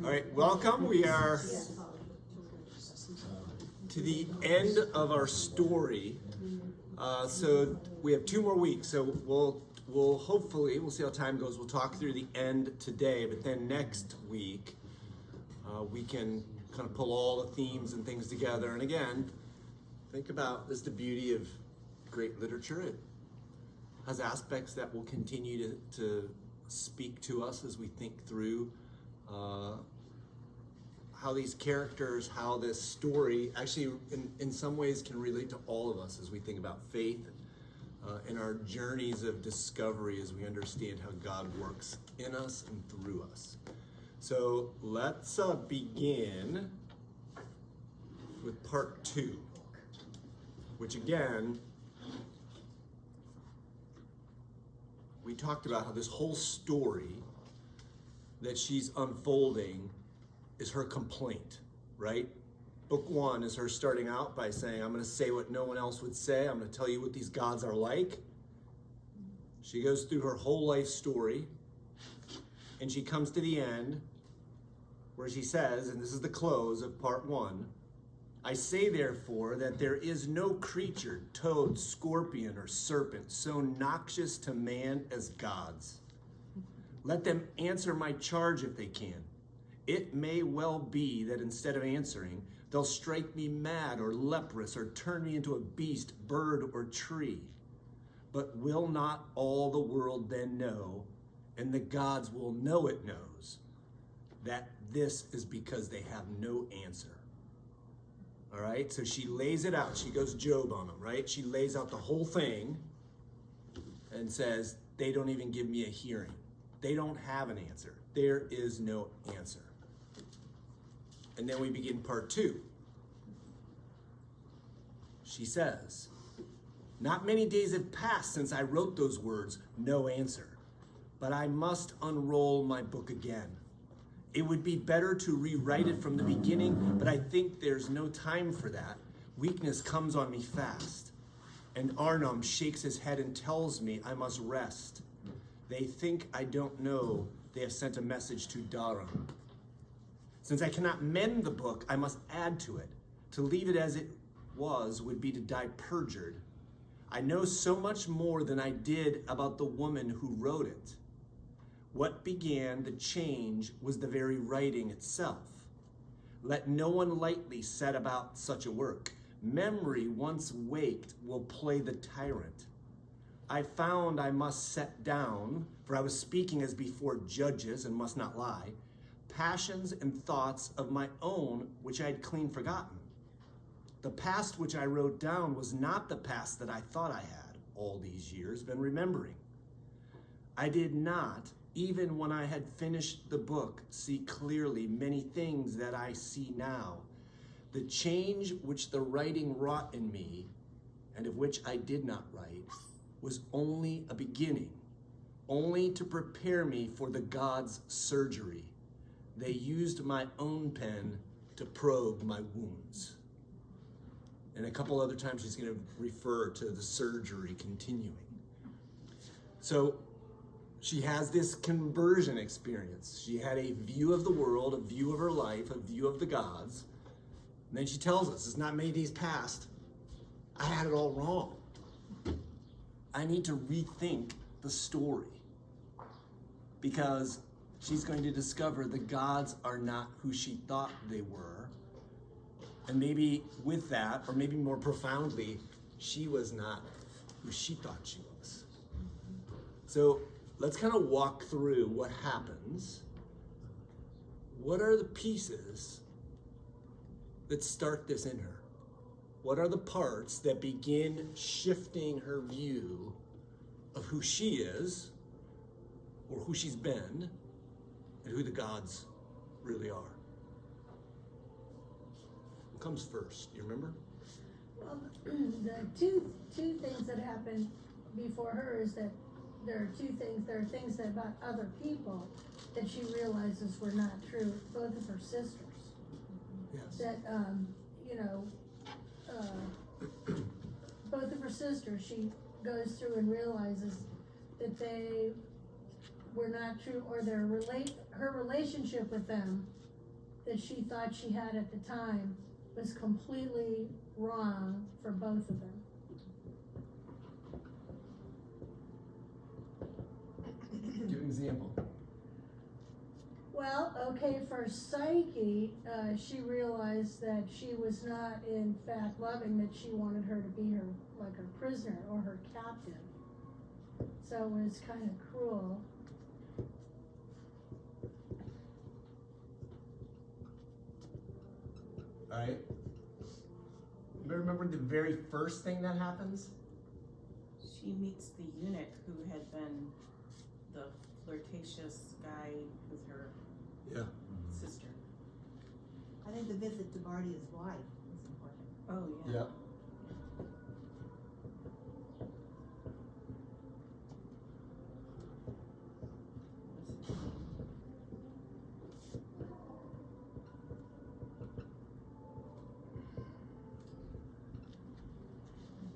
All right, welcome. We are to the end of our story. So we have 2 more weeks. So we'll hopefully, we'll see how time goes. We'll talk through the end today, but then next week we can kind of pull all the themes and things together. And again, think about this: the beauty of great literature. It has aspects that will continue to speak to us as we think through how these characters, how this story actually in some ways can relate to all of us as we think about faith in our journeys of discovery, as we understand how God works in us and through us. So let's begin with part 2, which again, we talked about how this whole story that she's unfolding is her complaint, right? Book 1 is her starting out by saying, I'm going to say what no one else would say. I'm going to tell you what these gods are like. She goes through her whole life story, and she comes to the end where she says, and this is the close of part 1, I say therefore that there is no creature, toad, scorpion, or serpent so noxious to man as gods. Let them answer my charge if they can. It may well be that instead of answering, they'll strike me mad or leprous or turn me into a beast, bird, or tree. But will not all the world then know, and the gods will know it knows, that this is because they have no answer? All right, so she lays it out. She goes Job on them, right? She lays out the whole thing and says, they don't even give me a hearing. They don't have an answer. There is no answer. And then we begin part 2. She says, not many days have passed since I wrote those words, no answer. But I must unroll my book again. It would be better to rewrite it from the beginning, but I think there's no time for that. Weakness comes on me fast. And Arnhem shakes his head and tells me I must rest. They think I don't know they have sent a message to Dharam. Since I cannot mend the book, I must add to it. To leave it as it was would be to die perjured. I know so much more than I did about the woman who wrote it. What began the change was the very writing itself. Let no one lightly set about such a work. Memory once waked will play the tyrant. I found I must set down, for I was speaking as before judges and must not lie, passions and thoughts of my own which I had clean forgotten. The past which I wrote down was not the past that I thought I had all these years been remembering. I did not, even when I had finished the book, see clearly many things that I see now. The change which the writing wrought in me, and of which I did not write, was only a beginning, only to prepare me for the gods' surgery. They used my own pen to probe my wounds. And a couple other times she's going to refer to the surgery continuing. So she has this conversion experience. She had a view of the world, a view of her life, a view of the gods. And then she tells us, it's not many days past. I had it all wrong. I need to rethink the story, because she's going to discover the gods are not who she thought they were. And maybe with that, or maybe more profoundly, she was not who she thought she was. So let's kind of walk through what happens. What are the pieces that start this in her? What are the parts that begin shifting her view of who she is, or who she's been, and who the gods really are? What comes first? Do you remember? Well, the two things that happened before her is that there are things that about other people that she realizes were not true, both of her sisters. Yes. That, both of her sisters, she goes through and realizes that they were not true, or her relationship with them that she thought she had at the time was completely wrong for both of them. Give an example. Well, okay, for Psyche, she realized that she was not in fact loving, that she wanted her to be her prisoner or her captive. So it was kind of cruel. All right. Remember the very first thing that happens? She meets the eunuch who had been the flirtatious guy with her sister. I think the visit to Bardia's wife was important. Oh, yeah. Yep.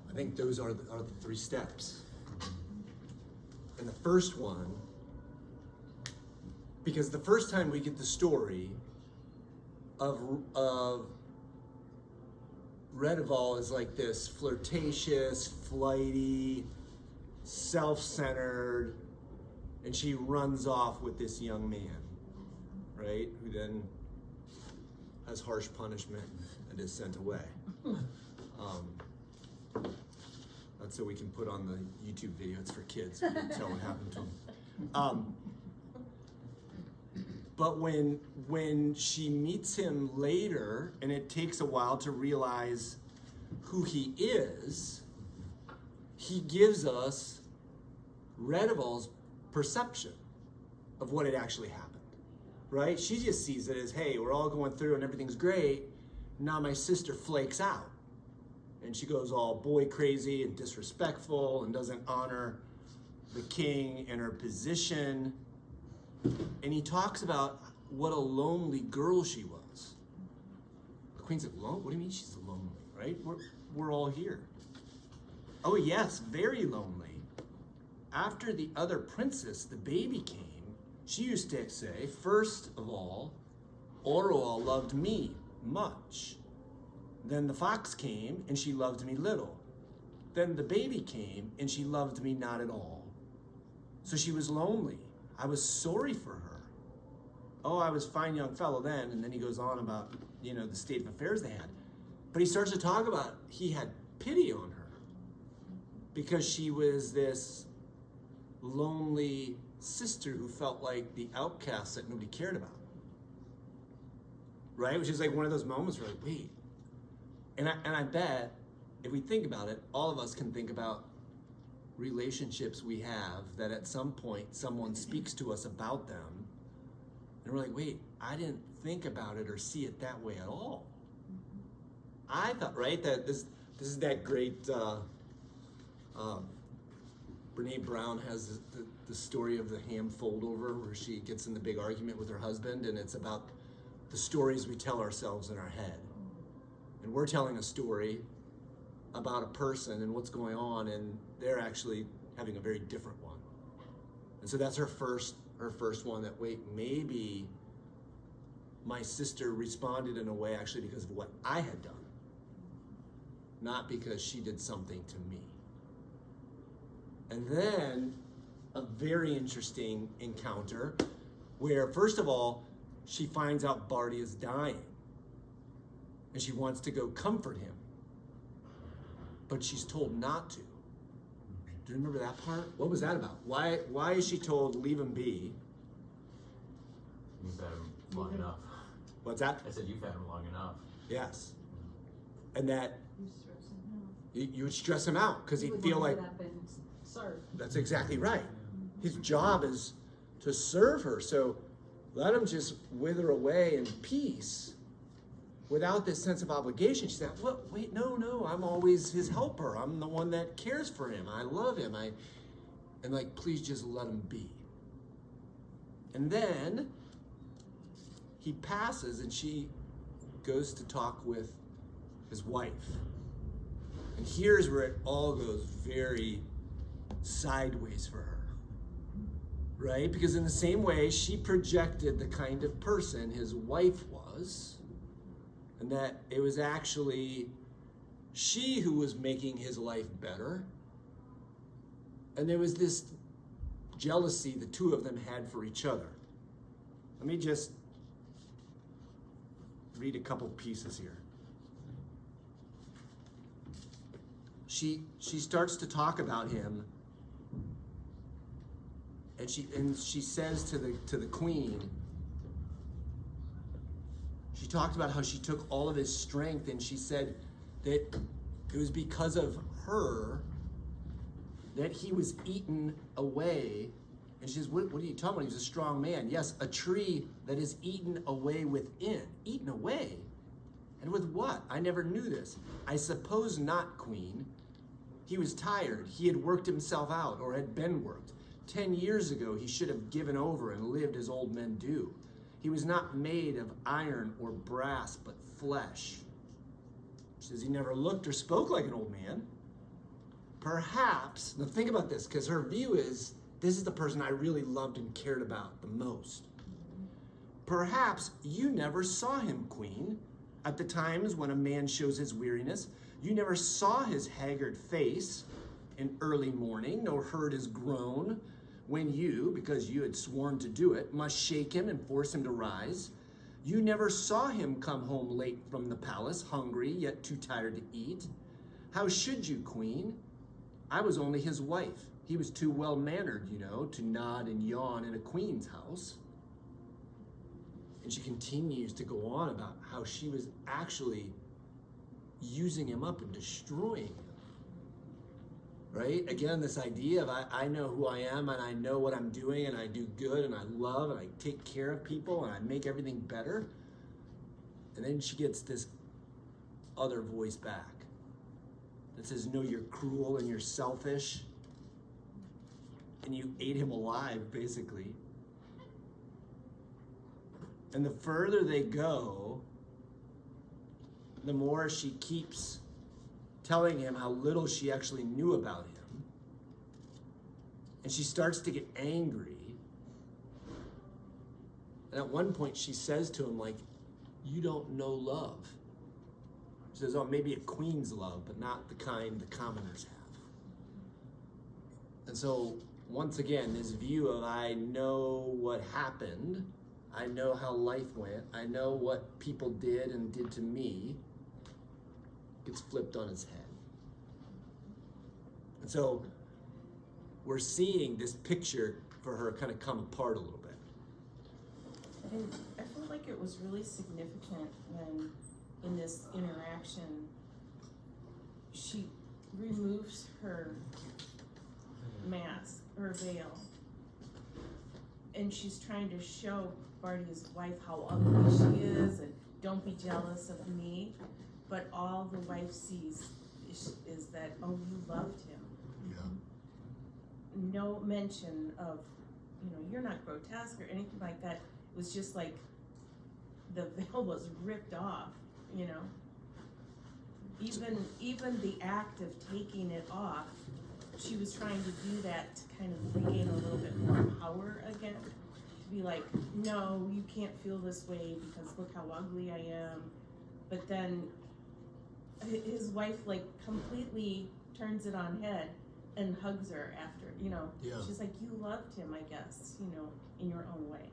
I think those are the 3 steps. And the first one, because the first time we get the story of Redival is like this flirtatious, flighty, self-centered, and she runs off with this young man, right? Who then has harsh punishment and is sent away. That's so we can put on the YouTube video. It's for kids. We can tell what happened to him. But when she meets him later, and it takes a while to realize who he is, he gives us Redival's perception of what had actually happened, right? She just sees it as, hey, we're all going through and everything's great. Now my sister flakes out. And she goes all boy crazy and disrespectful and doesn't honor the king and her position. And he talks about what a lonely girl she was. The queen's like, what do you mean she's lonely, right? We're all here. Oh yes, very lonely. After the other princess, the baby came, she used to say, first of all, Orwell loved me much. Then the fox came and she loved me little. Then the baby came and she loved me not at all. So she was lonely. I was sorry for her. Oh, I was a fine young fellow then. And then he goes on about, the state of affairs they had. But he starts to talk about he had pity on her because she was this lonely sister who felt like the outcast that nobody cared about. Right? Which is like one of those moments where like, wait. And I bet, if we think about it, all of us can think about relationships we have that at some point someone speaks to us about them, and we're like, wait, I didn't think about it or see it that way at all. I thought, right, that this is that great, Brene Brown has the story of the ham fold over where she gets in the big argument with her husband, and it's about the stories we tell ourselves in our head. And we're telling a story about a person and what's going on, and they're actually having a very different one. And so that's her first one that, wait, maybe my sister responded in a way actually because of what I had done, not because she did something to me. And then a very interesting encounter where, first of all, she finds out Barty is dying. And she wants to go comfort him. But she's told not to. Do you remember that part? What was that about? Why is she told leave him be? You've had him long enough. What's that? I said you've had him long enough. Yes. And that You stress him out. you would stress him out because he'd feel like, Get up and serve. that's exactly right. His job is to serve her. So let him just wither away in peace. Without this sense of obligation. She said, what? Wait, no, I'm always his helper. I'm the one that cares for him. I love him. And like, please just let him be. And then he passes and she goes to talk with his wife. And here's where it all goes very sideways for her, right? Because in the same way, she projected the kind of person his wife was, and that it was actually she who was making his life better. And there was this jealousy the two of them had for each other. Let me just read a couple pieces here. She starts to talk about him, and she says to the queen, she talked about how she took all of his strength, and she said that it was because of her that he was eaten away. And she says, what are you talking about? He was a strong man. Yes, a tree that is eaten away within. Eaten away? And with what? I never knew this. I suppose not, queen. He was tired. He had worked himself out, or had been worked. 10 years ago, he should have given over and lived as old men do. He was not made of iron or brass, but flesh. She says he never looked or spoke like an old man. Perhaps, now think about this, because her view is, this is the person I really loved and cared about the most. Perhaps you never saw him, queen, at the times when a man shows his weariness. You never saw his haggard face in early morning, nor heard his groan when you, because you had sworn to do it, must shake him and force him to rise. You never saw him come home late from the palace, hungry, yet too tired to eat. How should you, queen? I was only his wife. He was too well-mannered, to nod and yawn in a queen's house. And she continues to go on about how she was actually using him up and destroying him. Right? Again, this idea of I know who I am, and I know what I'm doing, and I do good, and I love, and I take care of people, and I make everything better. And then she gets this other voice back that says, no, you're cruel and you're selfish, and you ate him alive, basically. And the further they go, the more she keeps telling him how little she actually knew about him. And she starts to get angry. And at one point she says to him, you don't know love. She says, oh, maybe a queen's love, but not the kind the commoners have. And so, once again, this view of I know what happened, I know how life went, I know what people did and did to me, gets flipped on its head. And so we're seeing this picture for her kind of come apart a little bit. And I felt like it was really significant when, in this interaction, she removes her mask, her veil, and she's trying to show Barty's wife how ugly she is, and don't be jealous of me. But all the wife sees is that, oh, you loved him. Yeah. No mention of, you're not grotesque or anything like that. It was just like the veil was ripped off, Even the act of taking it off, she was trying to do that to kind of regain a little bit more power again. To be like, no, you can't feel this way because look how ugly I am. But then his wife completely turns it on head and hugs her after, Yeah. She's like, you loved him, I guess, in your own way.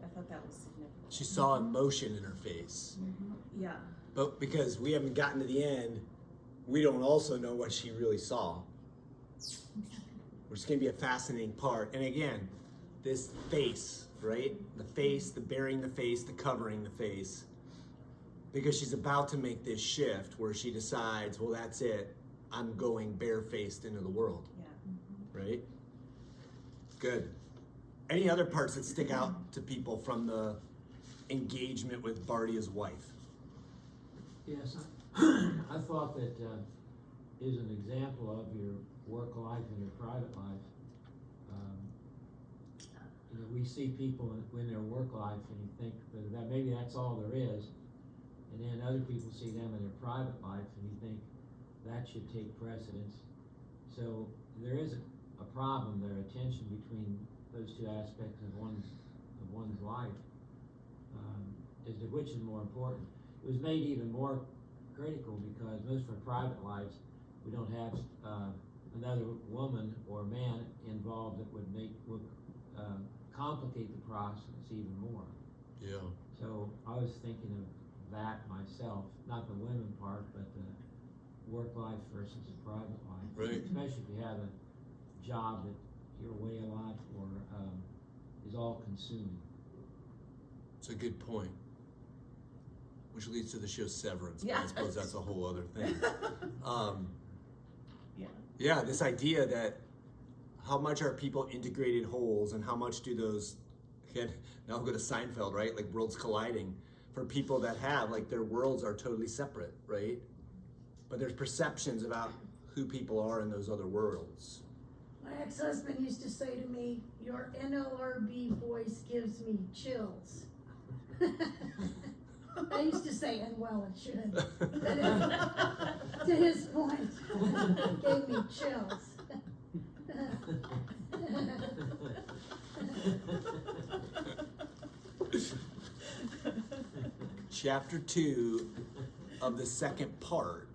I thought that was significant. She saw emotion in her face. Mm-hmm. Yeah. But because we haven't gotten to the end, we don't also know what she really saw. Which is going to be a fascinating part. And again, this face, right? The face, the burying the face, the covering the face. Because she's about to make this shift where she decides, well, that's it. I'm going barefaced into the world. Yeah. Right? Good. Any other parts that stick out to people from the engagement with Bardia's wife? Yes, I thought that is an example of your work life and your private life. We see people in their work life and you think that maybe that's all there is. And then other people see them in their private life and you think that should take precedence. So there is a problem there, a tension between those two aspects of one's life, is which is more important. It was made even more critical because most of our private lives, we don't have another woman or man involved that would complicate the process even more. Yeah. So I was thinking of that myself, not the women part, but the work life versus the private life. Right. Especially if you have a job that you're away a lot or is all consuming. It's a good point. Which leads to the show Severance, but Yeah. I suppose that's a whole other thing. Yeah. Yeah, this idea that how much are people integrated wholes and how much do those, again, now I'll go to Seinfeld, right? Like worlds colliding for people that have, like their worlds are totally separate, right? But there's perceptions about who people are in those other worlds. My ex-husband used to say to me, "Your NLRB voice gives me chills." I used to say, and well, it should. But to his point, it gave me chills. Chapter 2 of the second part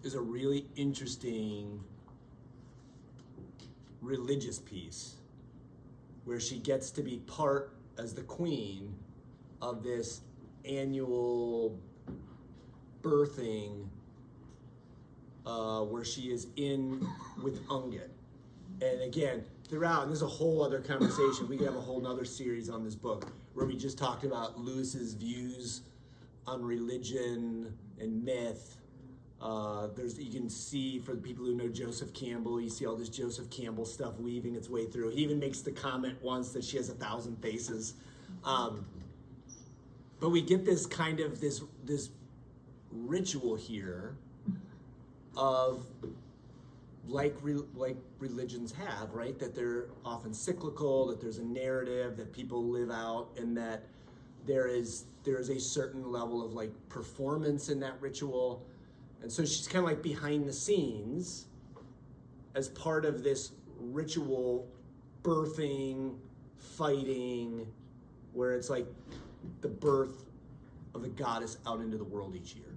is a really interesting religious piece where she gets to be part as the queen of this annual birthing where she is in with Ungit. And again, throughout, and there's a whole other conversation, we could have a whole nother series on this book where we just talked about Lewis's views on religion and myth. You can see, for the people who know Joseph Campbell, you see all this Joseph Campbell stuff weaving its way through. He even makes the comment once that she has 1,000 faces. But we get this kind of this ritual here of like religions have, right? That they're often cyclical, that there's a narrative that people live out, and that there is a certain level of like performance in that ritual. And so she's kind of like behind the scenes as part of this ritual birthing, fighting, where it's like the birth of the goddess out into the world each year.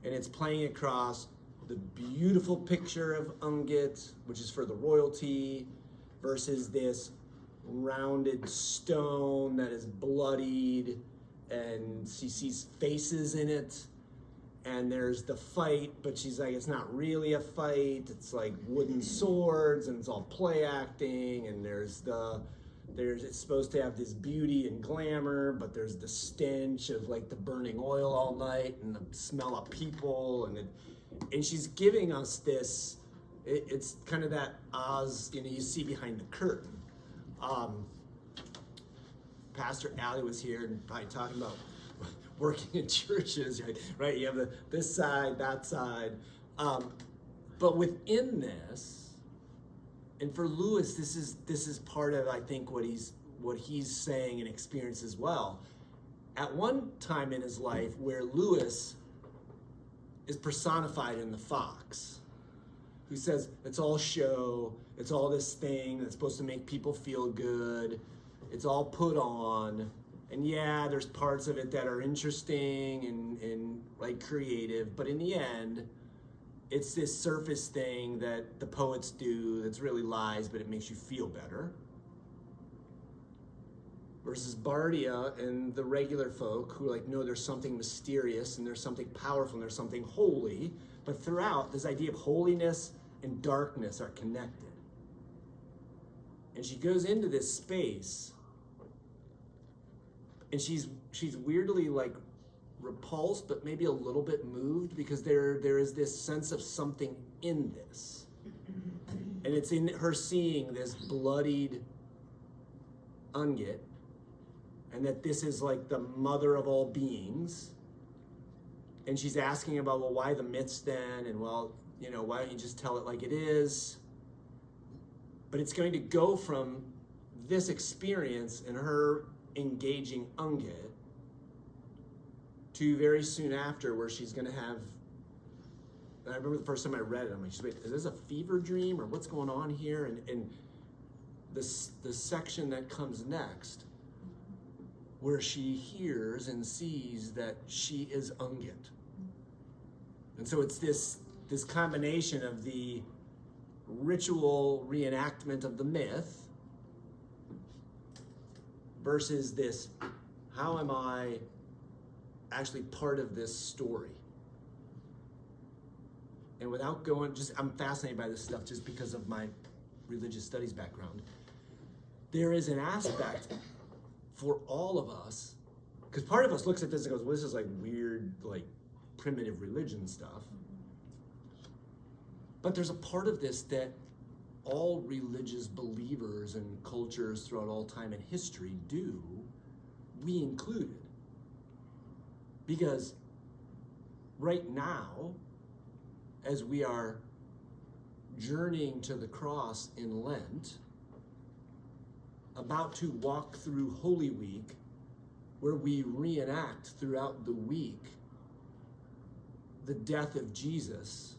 And it's playing across the beautiful picture of Ungit, which is for the royalty, versus this rounded stone that is bloodied, and she sees faces in it. And there's the fight, but she's like, it's not really a fight. It's like wooden swords, and it's all play acting. And it's supposed to have this beauty and glamour, but there's the stench of like the burning oil all night, and the smell of people, and she's giving us this. It's kind of that Oz, you see behind the curtain. Pastor Allie was here and probably talking about working in churches, right? You have this side, that side. But within this, and for Lewis, this is part of, I think, what he's saying and experienced as well. At one time in his life where Lewis is personified in the fox, who says it's all show, it's all this thing that's supposed to make people feel good, it's all put on. And yeah, there's parts of it that are interesting and like creative, but in the end, it's this surface thing that the poets do that's really lies, but it makes you feel better. Versus Bardia and the regular folk who no, there's something mysterious and there's something powerful and there's something holy, but throughout, this idea of holiness and darkness are connected. And she goes into this space, and she's weirdly repulsed, but maybe a little bit moved, because there is this sense of something in this. And it's in her seeing this bloodied Ungit, and that this is like the mother of all beings. And she's asking about, well, why the myths then? And well, why don't you just tell it like it is? But it's going to go from this experience and her engaging Ungit to very soon after where she's going to have, I remember the first time I read it, I'm like, wait, is this a fever dream or what's going on here? And the section that comes next, where she hears and sees that she is Ungit. And so it's this combination of the ritual reenactment of the myth versus this, how am I actually part of this story? And without going, I'm fascinated by this stuff just because of my religious studies background. There is an aspect for all of us, because part of us looks at this and goes, well, this is like weird, like primitive religion stuff. But there's a part of this that all religious believers and cultures throughout all time and history do, we included. Because right now, as we are journeying to the cross in Lent, about to walk through Holy Week, where we reenact throughout the week the death of Jesus,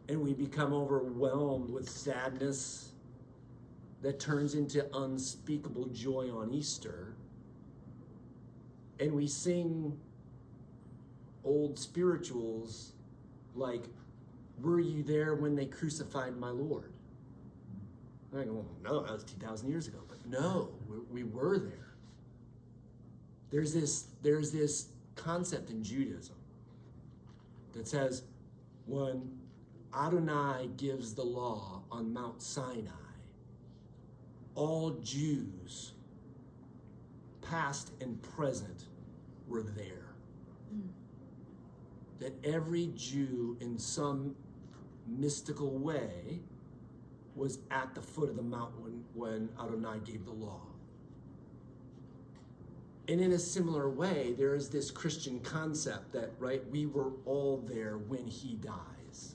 and we become overwhelmed with sadness that turns into unspeakable joy on Easter, and we sing old spirituals like, were you there when they crucified my Lord? And I go, well, no, that was 2,000 years ago. But no, we were there. There's this concept in Judaism that says when Adonai gives the law on Mount Sinai, all Jews, past and present, were there. That every Jew in some mystical way was at the foot of the mountain when Adonai gave the law. And in a similar way, there is this Christian concept that, right, we were all there when he dies.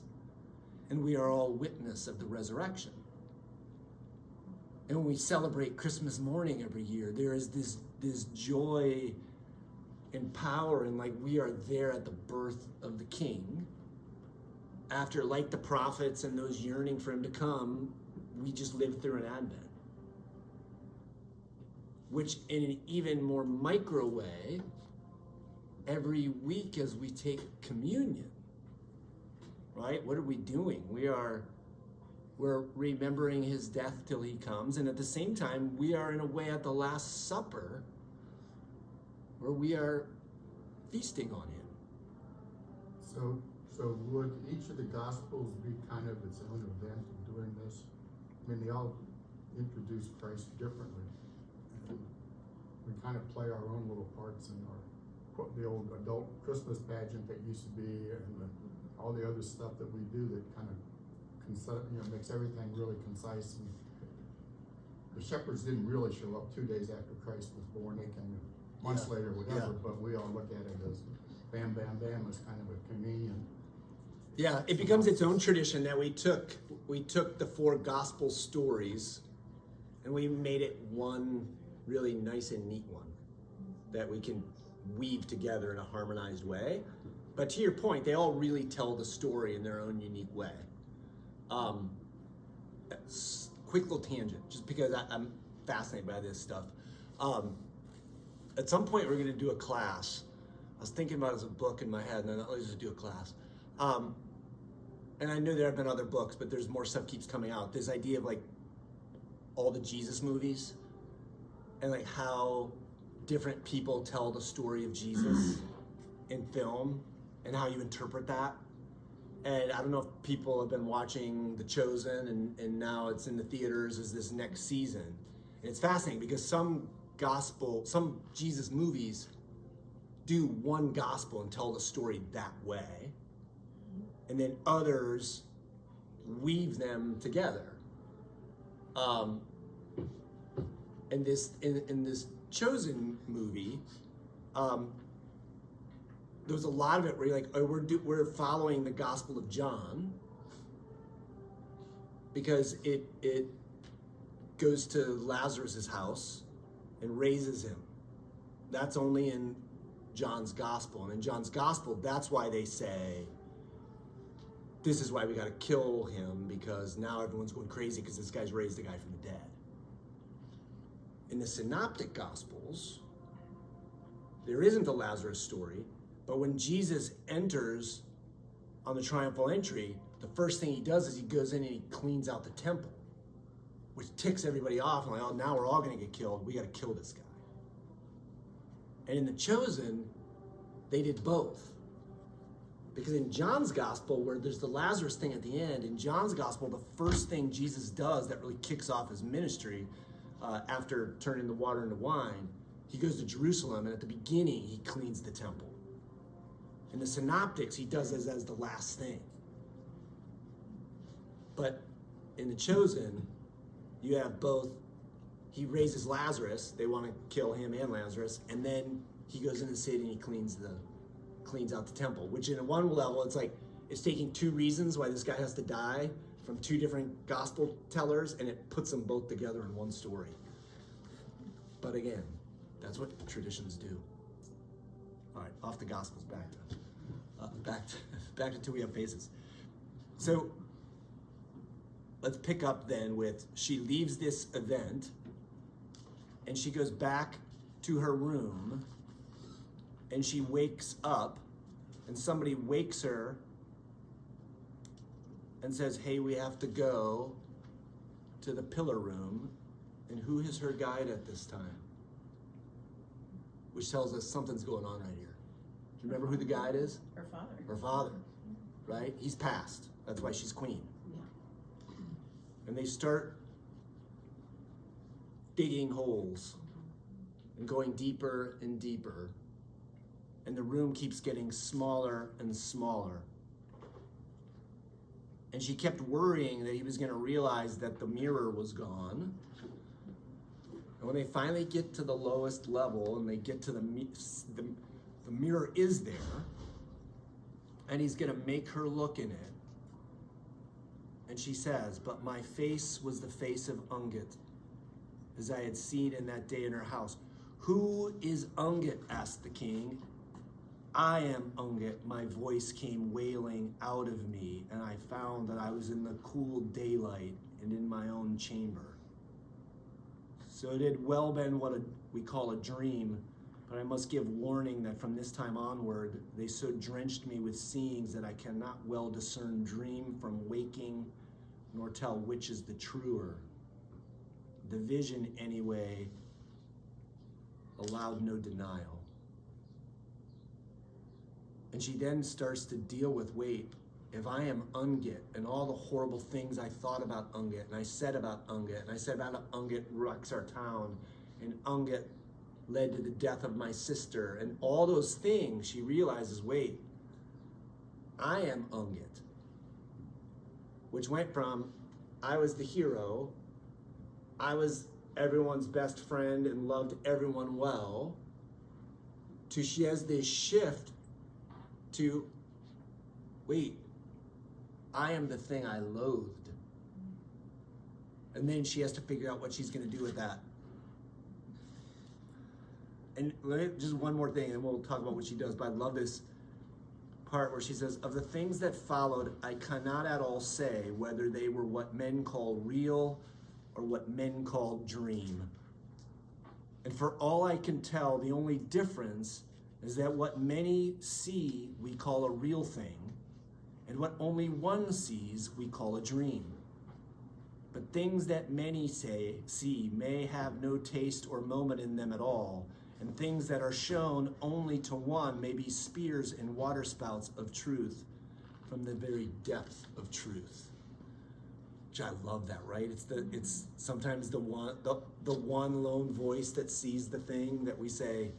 And we are all witness of the resurrection. And when we celebrate Christmas morning every year, there is this joy and power, and like we are there at the birth of the King. After, like the prophets and those yearning for him to come, we just live through an Advent. Which, in an even more micro way, every week as we take communion, right? What are we doing? We're remembering his death till he comes, and at the same time, we are in a way at the Last Supper, where we are feasting on him. So would each of the Gospels be kind of its own event of doing this? I mean, they all introduce Christ differently. And we kind of play our own little parts in the old adult Christmas pageant that used to be, and all the other stuff that we do that kind of makes everything really concise. And the shepherds didn't really show up 2 days after Christ was born. They came months later, whatever, but we all look at it as bam, bam, bam, as kind of a communion. Yeah, it becomes its own tradition that we took the 4 gospel stories and we made it one really nice and neat one that we can weave together in a harmonized way. But to your point, they all really tell the story in their own unique way. Quick little tangent, just because I'm fascinated by this stuff. At some point, we're going to do a class. I was thinking about it as a book in my head, and then let's just do a class. And I know there have been other books, but there's more stuff keeps coming out. This idea of like all the Jesus movies and like how different people tell the story of Jesus in film and how you interpret that. And I don't know if people have been watching The Chosen and now it's in the theaters as this next season. And it's fascinating because some Jesus movies do one gospel and tell the story that way. And then others weave them together. In this Chosen movie, there was a lot of it where you're like, oh, we're following the Gospel of John because it goes to Lazarus's house and raises him. That's only in John's Gospel, and in John's Gospel, that's why they say this is why we got to kill him, because now everyone's going crazy because this guy's raised a guy from the dead. In the Synoptic Gospels, there isn't a Lazarus story, but when Jesus enters on the triumphal entry, the first thing he does is he goes in and he cleans out the temple, which ticks everybody off. And like, oh, now we're all going to get killed. We got to kill this guy. And in The Chosen, they did both. Because in John's gospel, where there's the Lazarus thing at the end, in John's gospel, the first thing Jesus does that really kicks off his ministry after turning the water into wine, he goes to Jerusalem, and at the beginning, he cleans the temple. In the Synoptics, he does this as the last thing. But in The Chosen, you have both. He raises Lazarus. They want to kill him and Lazarus. And then he goes into the city and he cleans out the temple, which in one level, it's like, it's taking two reasons why this guy has to die from two different gospel tellers, and it puts them both together in one story. But again, that's what traditions do. All right, off the gospels, back to Till We Have Faces. So let's pick up then with, she leaves this event and she goes back to her room and she wakes up and somebody wakes her and says, hey, we have to go to the pillar room. And who is her guide at this time? Which tells us something's going on right here. Do you remember who the guide is? Her father. Her father, right? He's passed. That's why she's queen. And they start digging holes and going deeper and deeper. And the room keeps getting smaller and smaller. And she kept worrying that he was going to realize that the mirror was gone. And when they finally get to the lowest level and they get to the mirror is there, and he's going to make her look in it. And she says, but my face was the face of Ungit, as I had seen in that day in her house. Who is Ungit? Asked the king. I am Ungit. My voice came wailing out of me, and I found that I was in the cool daylight and in my own chamber. So it had well been what we call a dream, but I must give warning that from this time onward, they so drenched me with seeings that I cannot well discern dream from waking, nor tell which is the truer. The vision, anyway, allowed no denial. And she then starts to deal with, wait, if I am Ungit and all the horrible things I thought about Ungit and I said about Ungit and I said about Ungit wrecks our town and Ungit led to the death of my sister and all those things, she realizes, wait, I am Ungit. Which went from, I was the hero, I was everyone's best friend and loved everyone well, to she has this shift to, wait, I am the thing I loathed. And then she has to figure out what she's going to do with that. And just one more thing, and we'll talk about what she does, but I love this part where she says, of the things that followed, I cannot at all say whether they were what men call real or what men call dream. And for all I can tell, the only difference is that what many see we call a real thing, and what only one sees we call a dream. But things that many see may have no taste or moment in them at all, and things that are shown only to one may be spears and waterspouts of truth from the very depth of truth. Which I love that, right? It's sometimes the one lone voice that sees the thing that we say,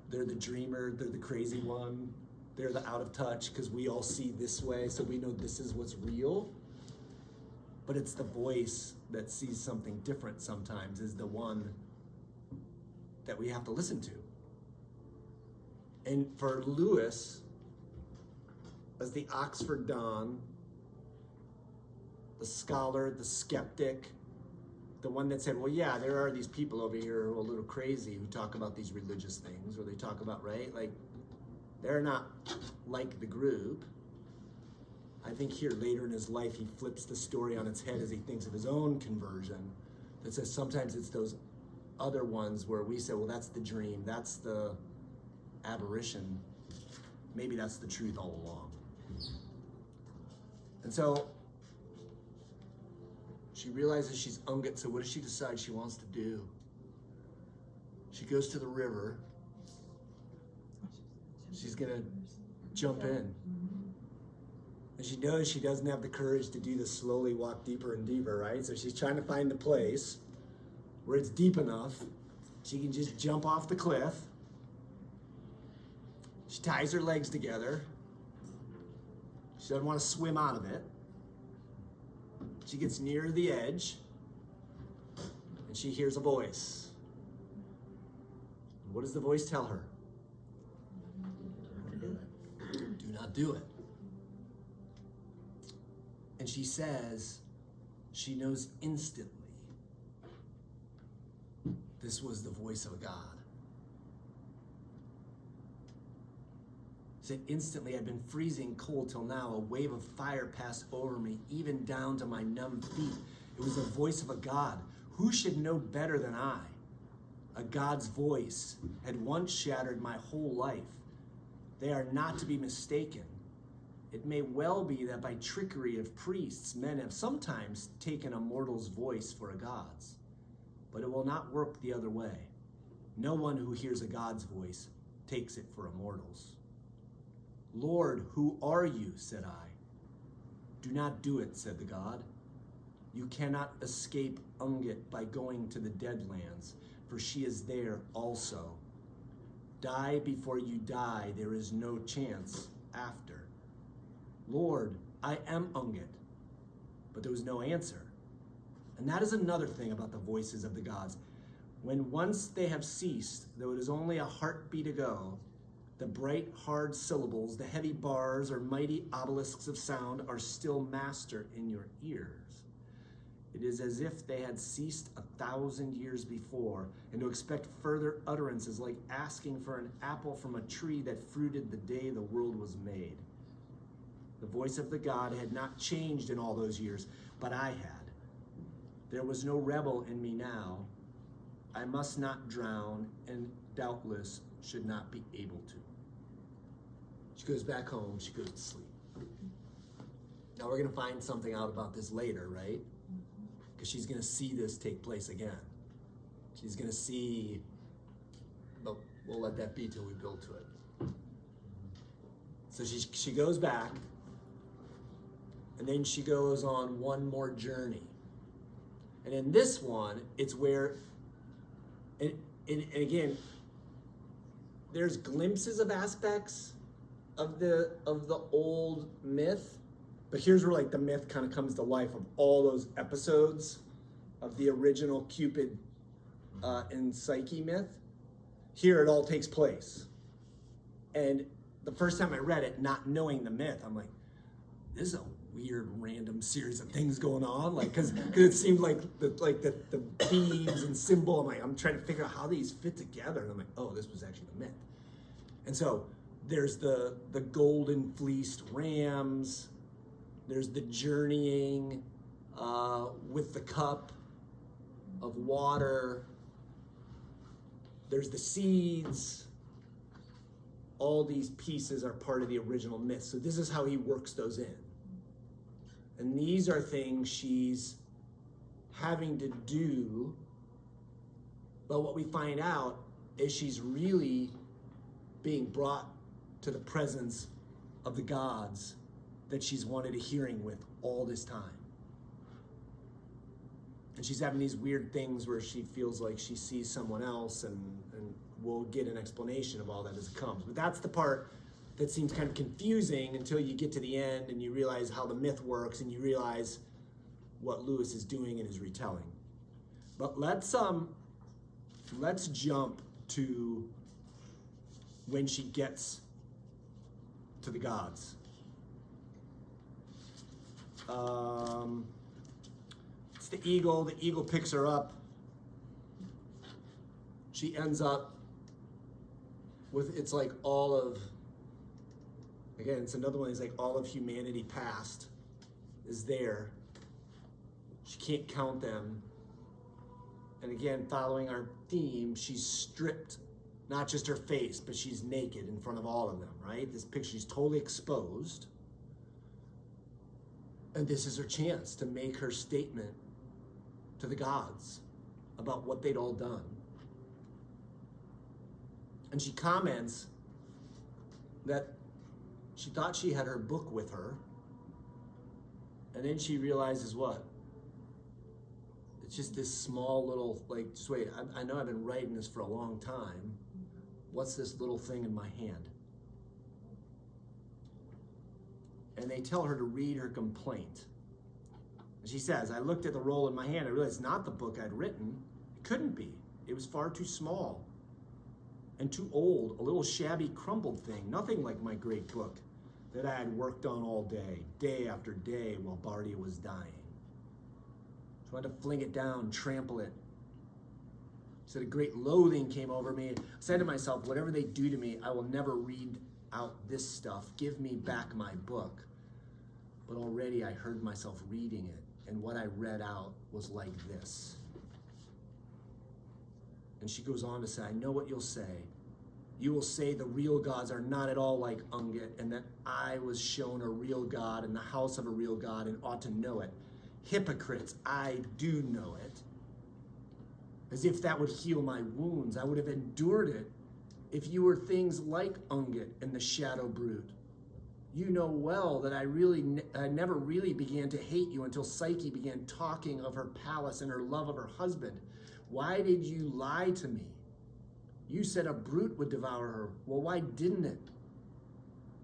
they're the dreamer, they're the crazy one, they're the out of touch because we all see this way, so we know this is what's real. But it's the voice that sees something different sometimes is the one that we have to listen to. And for Lewis, as the Oxford Don, the scholar, the skeptic, the one that said, well, yeah, there are these people over here who are a little crazy who talk about these religious things, or they talk about, right? Like, they're not like the group. I think here later in his life, he flips the story on its head as he thinks of his own conversion. That says sometimes it's those other ones where we say, well, that's the dream, that's the aberration. Maybe that's the truth all along. And so she realizes she's ungit, so what does she decide she wants to do? She goes to the river. She's gonna jump in. And she knows she doesn't have the courage to do this slowly walk deeper and deeper, right? So she's trying to find the place where it's deep enough she can just jump off the cliff. She ties her legs together. She doesn't want to swim out of it. She gets near the edge and she hears a voice. What does the voice tell her? Do not do it. And she says, she knows instantly this was the voice of a God. Said, instantly I'd been freezing cold till now. A wave of fire passed over me, even down to my numb feet. It was the voice of a God. Who should know better than I? A God's voice had once shattered my whole life. They are not to be mistaken. It may well be that by trickery of priests, men have sometimes taken a mortal's voice for a God's. But it will not work the other way. No one who hears a God's voice takes it for a mortal's. Lord, who are you? Said I. Do not do it, said the God. You cannot escape Ungit by going to the Deadlands, for she is there also. Die before you die, there is no chance after. Lord, I am Ungit. But there was no answer. And that is another thing about the voices of the gods. When once they have ceased, though it is only a heartbeat ago, the bright, hard syllables, the heavy bars or mighty obelisks of sound are still master in your ears. It is as if they had ceased 1,000 years before, and to expect further utterance is like asking for an apple from a tree that fruited the day the world was made. The voice of the God had not changed in all those years, but I had. There was no rebel in me now. I must not drown, and doubtless should not be able to. She goes back home, she goes to sleep. Now we're gonna find something out about this later, right? Because she's gonna see this take place again. She's gonna see, but we'll let that be till we build to it. So she goes back, and then she goes on one more journey. And in this one, it's where, and again, there's glimpses of aspects of the old myth, but here's where like the myth kind of comes to life of all those episodes of the original Cupid and Psyche myth. Here it all takes place. And the first time I read it, not knowing the myth, I'm like, this is a weird random series of things going on, like because it seemed like the beads and symbol. I'm trying to figure out how these fit together, and I'm like, oh, this was actually the myth. And so there's the golden fleeced rams, there's the journeying with the cup of water, there's the seeds. All these pieces are part of the original myth. So this is how he works those in. And these are things she's having to do, but what we find out is she's really being brought to the presence of the gods that she's wanted a hearing with all this time. And she's having these weird things where she feels like she sees someone else, and we'll get an explanation of all that as it comes. But that's the part that seems kind of confusing until you get to the end and you realize how the myth works and you realize what Lewis is doing in his retelling. But let's jump to when she gets to the gods. It's the eagle. The eagle picks her up. She ends up with, it's like all of Again, it's another one. It's like all of humanity past is there. She can't count them. And again, following our theme, she's stripped, not just her face, but she's naked in front of all of them, right? This picture, she's totally exposed. And this is her chance to make her statement to the gods about what they'd all done. And she comments that she thought she had her book with her, and then she realizes what? It's just this small little, like, just wait, I know I've been writing this for a long time. What's this little thing in my hand? And they tell her to read her complaint. And she says, I looked at the roll in my hand. I realized it's not the book I'd written. It couldn't be. It was far too small and too old, a little shabby, crumpled thing, nothing like my great book that I had worked on all day after day, while Bardia was dying. So I had to fling it down, trample it. She said, a great loathing came over me. I said to myself, whatever they do to me, I will never read out this stuff. Give me back my book. But already I heard myself reading it, and what I read out was like this. And she goes on to say, I know what you'll say. You will say the real gods are not at all like Unget, and that I was shown a real God in the house of a real God and ought to know it. Hypocrites, I do know it. As if that would heal my wounds. I would have endured it if you were things like Unget and the Shadow Brood. You know well that I never really began to hate you until Psyche began talking of her palace and her love of her husband. Why did you lie to me? You said a brute would devour her. Well, why didn't it?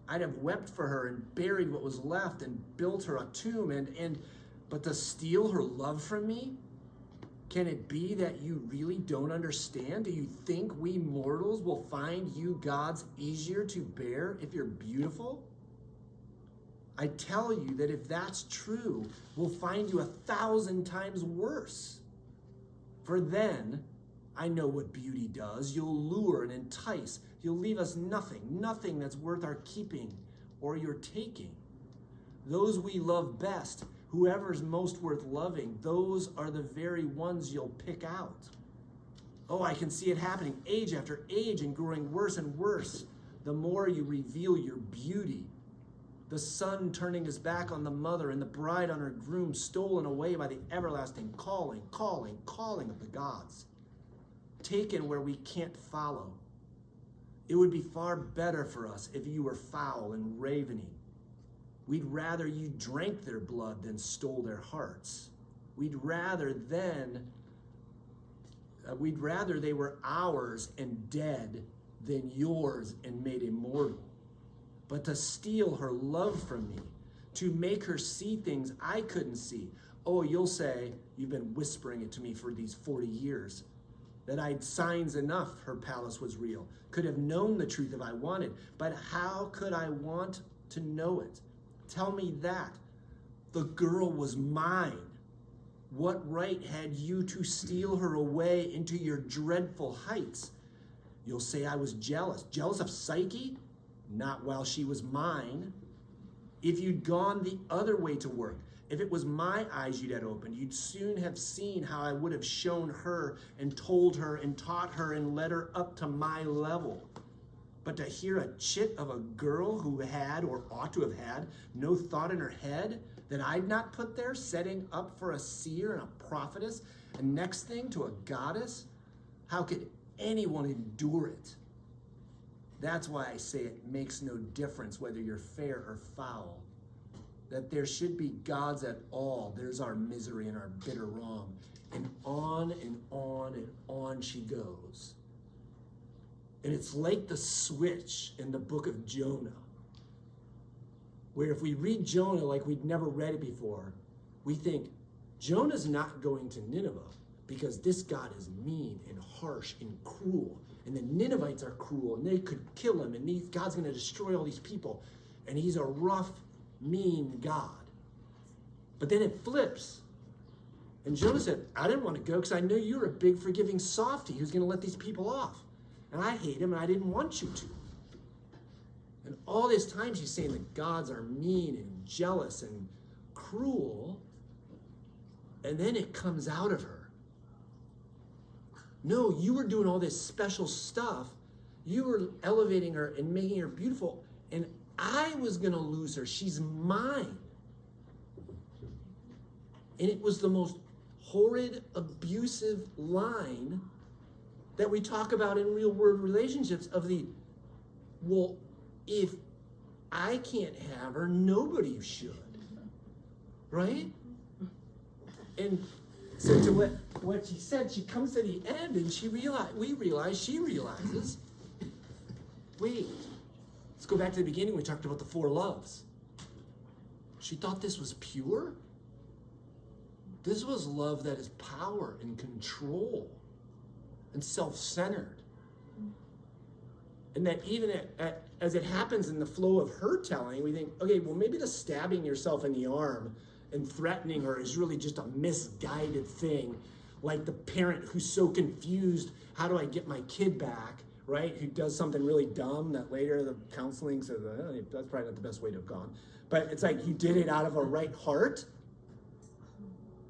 I'd have wept for her and buried what was left and built her a tomb but to steal her love from me? Can it be that you really don't understand? Do you think we mortals will find you gods easier to bear if you're beautiful? I tell you that if that's true, we'll find you 1,000 times worse. For then, I know what beauty does. You'll lure and entice. You'll leave us nothing that's worth our keeping or your taking. Those we love best, whoever's most worth loving, those are the very ones you'll pick out. Oh, I can see it happening age after age and growing worse and worse. The more you reveal your beauty, the son turning his back on the mother and the bride on her groom, stolen away by the everlasting calling of the gods, taken where we can't follow. It would be far better for us if you were foul and ravening. We'd rather you drank their blood than stole their hearts. We'd rather they were ours and dead than yours and made immortal. But to steal her love from me, to make her see things I couldn't see. Oh, you'll say, you've been whispering it to me for these 40 years, that I'd signs enough her palace was real, could have known the truth if I wanted, but how could I want to know it? Tell me that. The girl was mine. What right had you to steal her away into your dreadful heights? You'll say I was jealous. Jealous of Psyche? Not while she was mine. If you'd gone the other way to work, if it was my eyes you'd had opened, you'd soon have seen how I would have shown her and told her and taught her and led her up to my level. But to hear a chit of a girl who had, or ought to have had, no thought in her head that I'd not put there, setting up for a seer and a prophetess, and next thing to a goddess, how could anyone endure it? That's why I say it makes no difference whether you're fair or foul. That there should be gods at all. There's our misery and our bitter wrong. And on and on and on she goes. And it's like the switch in the book of Jonah, where if we read Jonah like we'd never read it before, we think Jonah's not going to Nineveh because this God is mean and harsh and cruel. And the Ninevites are cruel and they could kill him, and God's going to destroy all these people. And he's a rough, mean God. But then it flips. And Jonah said, I didn't want to go because I know you're a big forgiving softy who's going to let these people off. And I hate him and I didn't want you to. And all this time she's saying that gods are mean and jealous and cruel. And then it comes out of her. No, you were doing all this special stuff. You were elevating her and making her beautiful. And I was going to lose her. She's mine. And it was the most horrid, abusive line that we talk about in real world relationships of the, well, if I can't have her, nobody should. Right? And so to what she said, she comes to the end and she realizes, wait, let's go back to the beginning. We talked about the 4 loves. She thought this was pure. This was love that is power and control and self-centered. And that even as it happens in the flow of her telling, we think, okay, well, maybe the stabbing yourself in the arm and threatening her is really just a misguided thing. Like the parent who's so confused, how do I get my kid back, right? Who does something really dumb that later the counseling says, that's probably not the best way to have gone. But it's like you did it out of a right heart.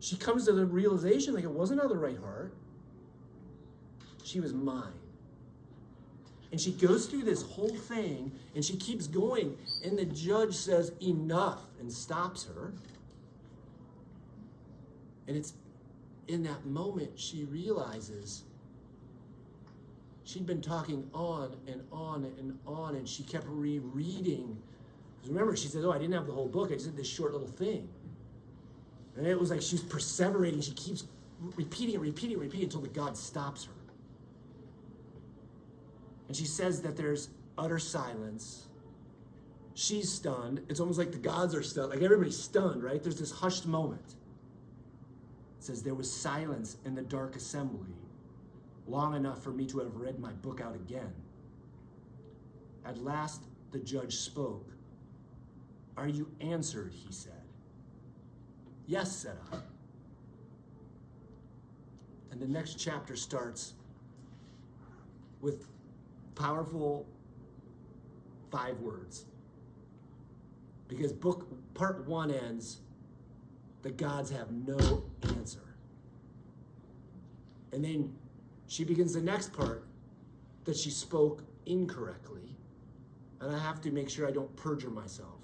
She comes to the realization like it wasn't out of the right heart. She was mine. And she goes through this whole thing and she keeps going and the judge says enough and stops her. And it's in that moment she realizes she'd been talking on and on and on and she kept rereading. Because remember, she said, oh, I didn't have the whole book. I just did this short little thing. And it was like she's perseverating. She keeps repeating until the God stops her. And she says that there's utter silence. She's stunned. It's almost like the gods are stunned. Like everybody's stunned, right? There's this hushed moment. It says, there was silence in the dark assembly, long enough for me to have read my book out again. At last, the judge spoke. Are you answered, he said. Yes, said I. And the next chapter starts with powerful 5 words. Because part 1 ends, the gods have no answer. And then she begins the next part that she spoke incorrectly. And I have to make sure I don't perjure myself.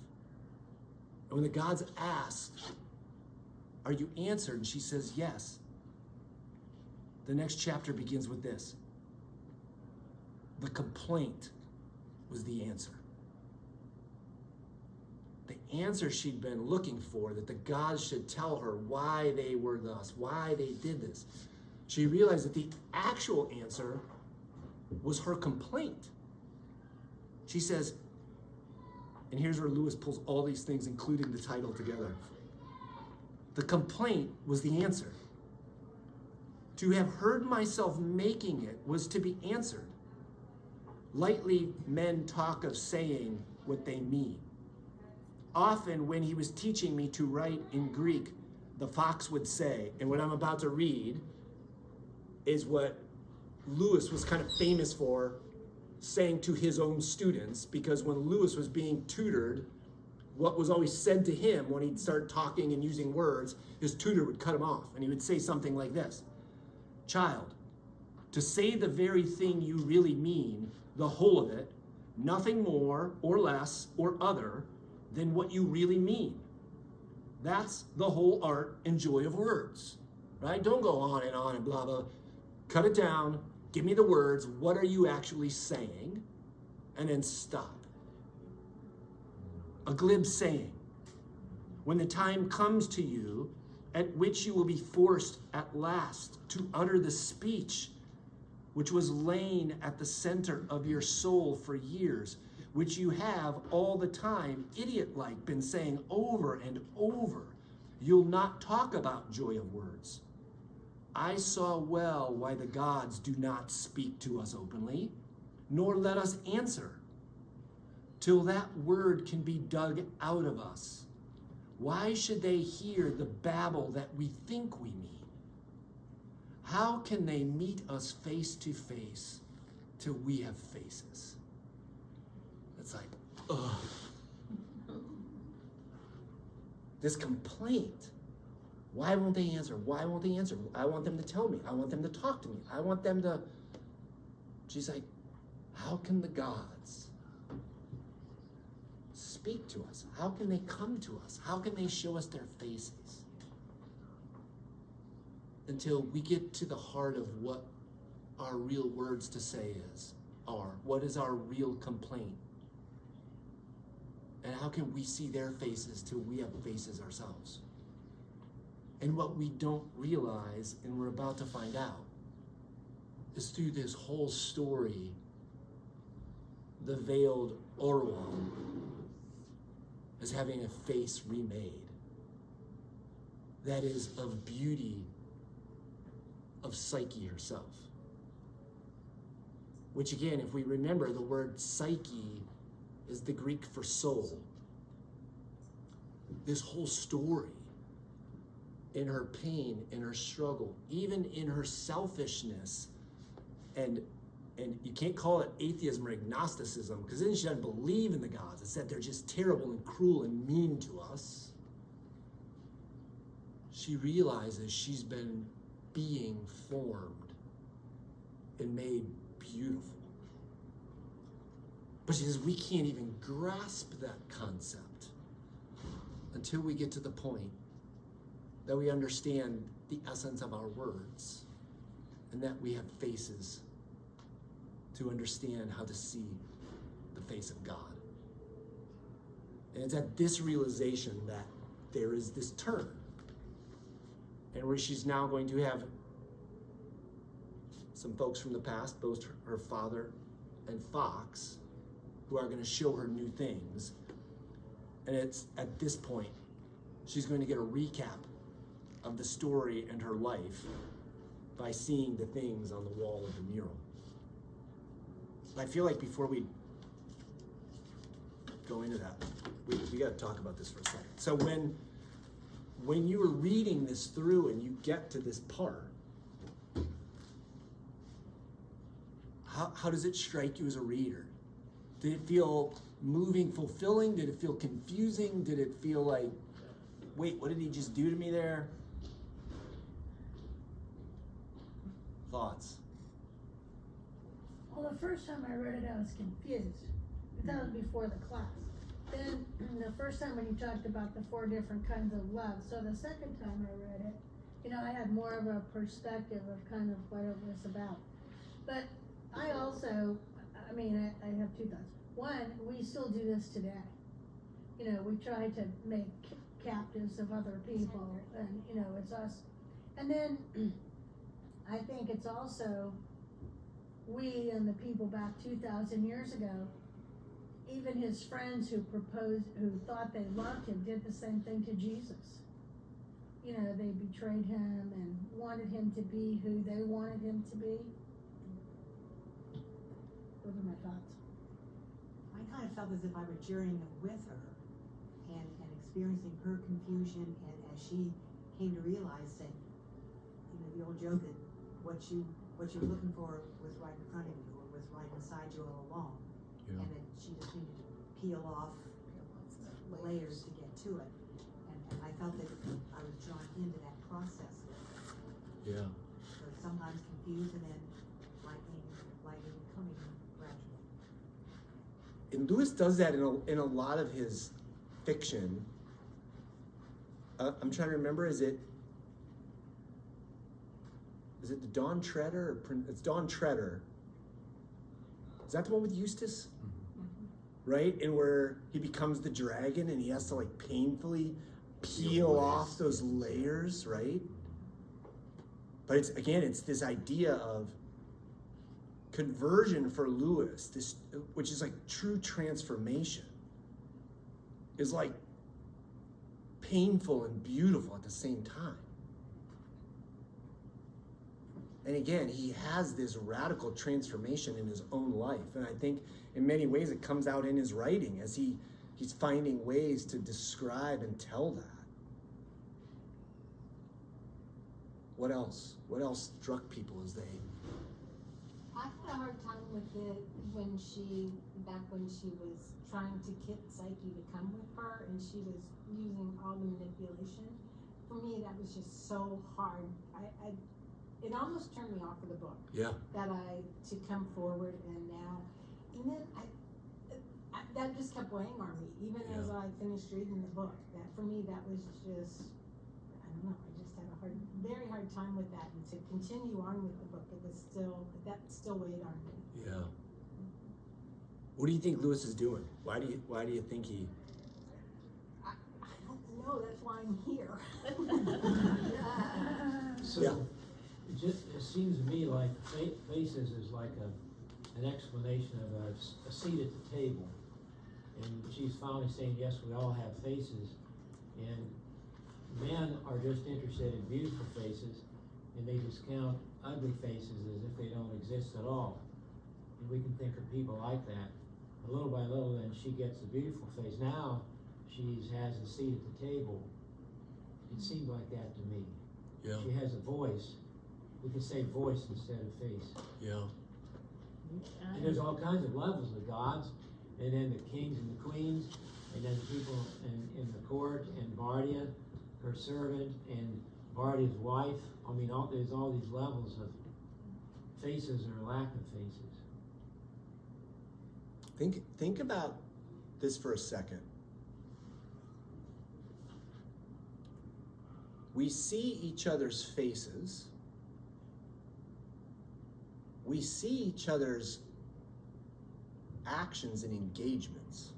And when the gods asked, are you answered? And she says, yes. The next chapter begins with this. The complaint was the answer. The answer she'd been looking for, that the gods should tell her why they were thus, why they did this. She realized that the actual answer was her complaint. She says, and here's where Lewis pulls all these things, including the title, together. The complaint was the answer. To have heard myself making it was to be answered. Lightly, men talk of saying what they mean. Often, when he was teaching me to write in Greek, the fox would say, and what I'm about to read is what Lewis was kind of famous for saying to his own students, because when Lewis was being tutored, what was always said to him when he'd start talking and using words, his tutor would cut him off, and he would say something like this. Child, to say the very thing you really mean, the whole of it, nothing more or less or other than what you really mean. That's the whole art and joy of words, right? Don't go on and blah, blah. Cut it down. Give me the words. What are you actually saying? And then stop. A glib saying. When the time comes to you, at which you will be forced at last to utter the speech which was lain at the center of your soul for years, which you have all the time, idiot-like, been saying over and over, you'll not talk about joy of words. I saw well why the gods do not speak to us openly, nor let us answer, till that word can be dug out of us. Why should they hear the babble that we think we mean? How can they meet us face to face till we have faces? It's like, this complaint. Why won't they answer? Why won't they answer? I want them to tell me. I want them to talk to me. I want them to. She's like, how can the gods speak to us? How can they come to us? How can they show us their faces? Until we get to the heart of what our real words to say are. What is our real complaint? And how can we see their faces till we have faces ourselves? And what we don't realize, and we're about to find out, is through this whole story, the veiled Orwan is having a face remade that is of beauty of Psyche herself. Which again, if we remember, the word psyche is the Greek for soul. This whole story, in her pain, in her struggle, even in her selfishness, and you can't call it atheism or agnosticism, because then she doesn't believe in the gods. It's that they're just terrible and cruel and mean to us. She realizes she's been being formed and made beautiful. But she says we can't even grasp that concept until we get to the point that we understand the essence of our words and that we have faces to understand how to see the face of God. And it's at this realization that there is this turn, and where she's now going to have some folks from the past, both her father and Fox, who are going to show her new things. And it's at this point, she's going to get a recap of the story and her life by seeing the things on the wall of the mural. I feel like before we go into that, we got to talk about this for a second. So when you were reading this through and you get to this part, how does it strike you as a reader? Did it feel moving, fulfilling? Did it feel confusing? Did it feel like, wait, what did he just do to me there? Thoughts? Well, the first time I read it, I was confused. That was before the class. Then the first time when you talked about the 4 different kinds of love, so the second time I read it, I had more of a perspective of kind of what it was about. But I also, I have 2 thoughts. One, we still do this today. We try to make captives of other people, and it's us. And then I think it's also we and the people back 2,000 years ago, even his friends who thought they loved him, did the same thing to Jesus. They betrayed him and wanted him to be who they wanted him to be. Those are my thoughts. I kind of felt as if I were journeying with her and experiencing her confusion, and as she came to realize that, the old joke that what you were looking for was right in front of you, or was right inside you all along. Yeah. And that she just needed to peel off layers to get to it. And I felt that I was drawn into that process. Yeah. So sometimes confused, and then lightning coming gradually. And Lewis does that in a lot of his fiction. I'm trying to remember, is it the Dawn Treader? It's Dawn Treader. Is that the one with Eustace? Mm-hmm. Right? And where he becomes the dragon and he has to painfully peel off those layers, right? But it's this idea of conversion for Lewis, which is true transformation, is painful and beautiful at the same time. And again, he has this radical transformation in his own life. And I think in many ways it comes out in his writing as he's finding ways to describe and tell that. What else? What else struck people as they I had a hard time with it back when she was trying to get Psyche to come with her and she was using all the manipulation. For me, that was just so hard. It almost turned me off of the book. Yeah. To come forward and then that just kept weighing on me, even as I finished reading the book. That for me, that was just, I don't know, I just had a very hard time with that. And to continue on with the book, that still weighed on me. Yeah. What do you think Lewis is doing? Why do you think he? I don't know. That's why I'm here. So, Yeah. it seems to me like faces is like an explanation of a seat at the table. And she's finally saying, yes, we all have faces. And men are just interested in beautiful faces, and they discount ugly faces as if they don't exist at all. And we can think of people like that. But little by little, then she gets the beautiful face. Now she has a seat at the table. It seemed like that to me. Yeah. She has a voice. We can say voice instead of face. Yeah. And there's all kinds of levels of gods, and then the kings and the queens, and then people in the court, and Bardia, her servant, and Bardia's wife. I mean, there's all these levels of faces or lack of faces. Think about this for a second. We see each other's faces. We see each other's actions and engagements.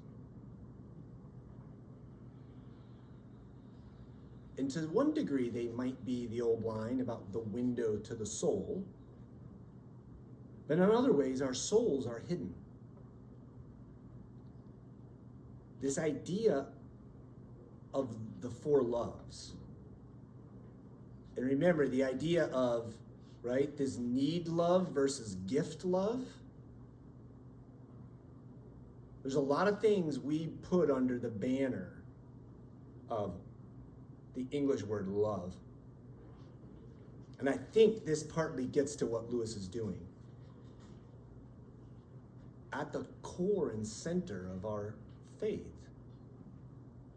And to one degree, they might be the old line about the window to the soul. But in other ways, our souls are hidden. This idea of the four loves. And remember the idea of, right, this need love versus gift love. There's a lot of things we put under the banner of the English word love. And I think this partly gets to what Lewis is doing. At the core and center of our faith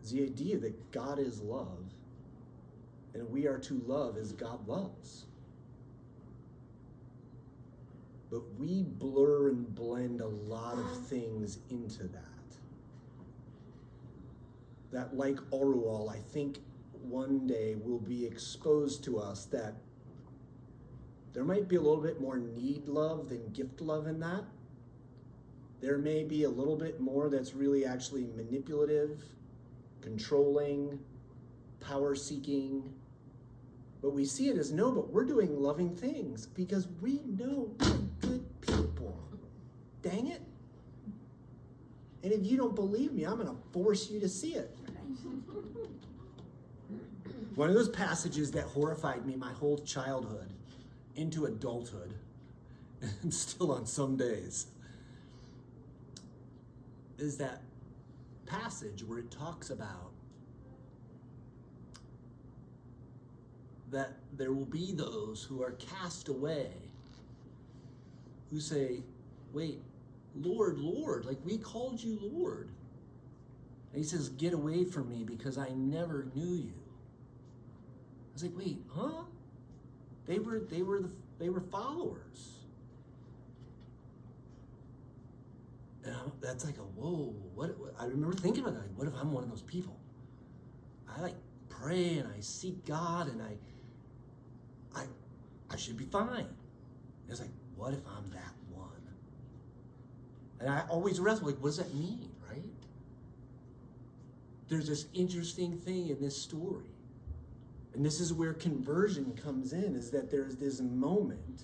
is the idea that God is love, and we are to love as God loves. But we blur and blend a lot of things into that. That, like Orual, I think one day will be exposed to us that there might be a little bit more need love than gift love in that. There may be a little bit more that's really actually manipulative, controlling, power-seeking. But we see it as no, but we're doing loving things because we know we're good people. Dang it. And if you don't believe me, I'm going to force you to see it. One of those passages that horrified me my whole childhood into adulthood, and still on some days, is that passage where it talks about that there will be those who are cast away who say, wait, Lord, Lord, like we called you Lord. And he says, get away from me because I never knew you. I was like, wait, huh? They were followers. And that's like a whoa. What I remember thinking about that. Like, what if I'm one of those people? I like pray and I seek God and I should be fine. It's like, what if I'm that one? And I always wrestle, like, what does that mean, right? There's this interesting thing in this story. And this is where conversion comes in, is that there's this moment,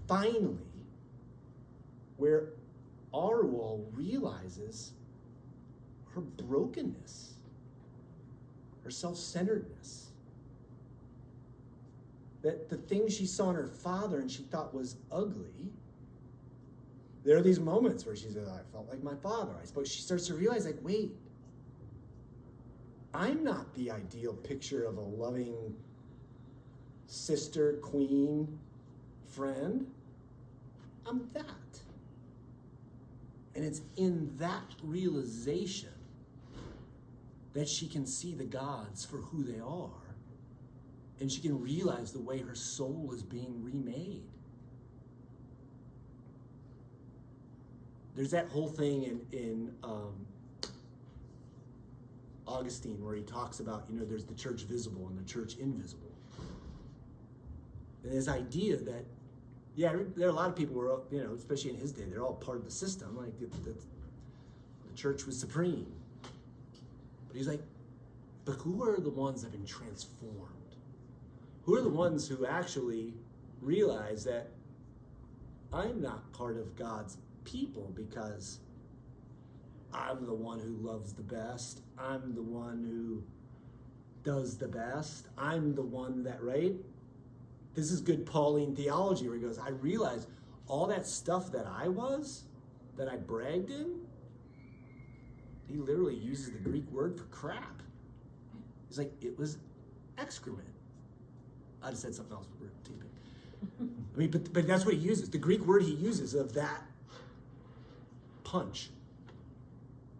finally, where Arwal realizes her brokenness, her self-centeredness. That the things she saw in her father and she thought was ugly, there are these moments where she says, I felt like my father. I suppose she starts to realize, like, wait, I'm not the ideal picture of a loving sister, queen, friend. I'm that. And it's in that realization that she can see the gods for who they are. And she can realize the way her soul is being remade. There's that whole thing in Augustine where he talks about, there's the church visible and the church invisible. And this idea that, there are a lot of people who are, especially in his day, they're all part of the system. Like the church was supreme. But he's like, but who are the ones that have been transformed? Who are the ones who actually realize that I'm not part of God's people because I'm the one who loves the best. I'm the one who does the best. I'm the one that, right? This is good Pauline theology where he goes, I realize all that stuff that I was, that I bragged in, he literally uses the Greek word for crap. He's like, it was excrement. I just said something else with taping. But that's what he uses. The Greek word he uses of that punch.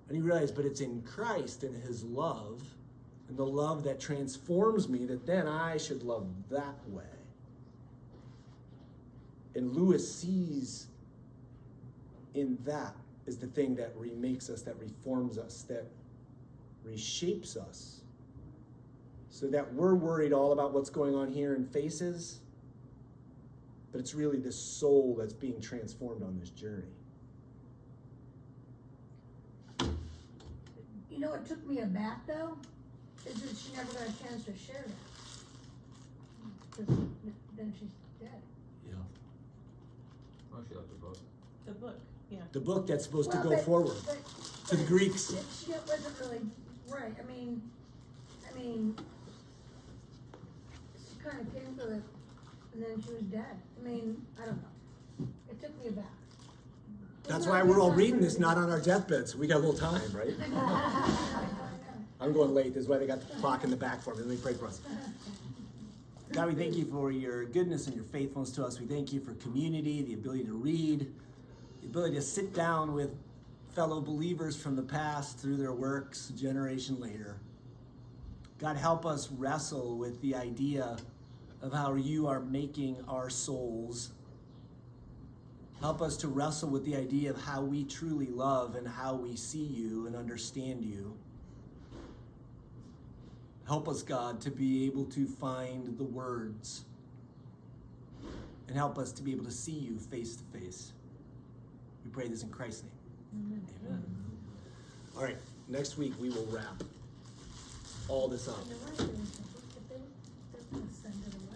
And he realized, but it's in Christ and his love, and the love that transforms me, that then I should love that way. And Lewis sees in that is the thing that remakes us, that reforms us, that reshapes us. So that we're worried all about what's going on here in faces, but it's really the soul that's being transformed on this journey. You know what took me aback though? Is that she never got a chance to share that. 'Cause then she's dead. Yeah. Oh, she left the book. The book, yeah. The book that's supposed to Well, go but- forward but- to the but Greeks. She wasn't really right. I mean, she kind of came to it, and then she was dead. I mean, I don't know. It took me aback. That's why we're all reading this, not on our deathbeds. We got a little time, right? I'm going late. This is why they got the clock in the back for me. Let me pray for us. God, we thank you for your goodness and your faithfulness to us. We thank you for community, the ability to read, the ability to sit down with fellow believers from the past through their works a generation later. God, help us wrestle with the idea of how you are making our souls. Help us to wrestle with the idea of how we truly love and how we see you and understand you. Help us, God, to be able to find the words and help us to be able to see you face to face. We pray this in Christ's name. Amen. All right, next week we will wrap all this up. And the right thing is, if they send it away.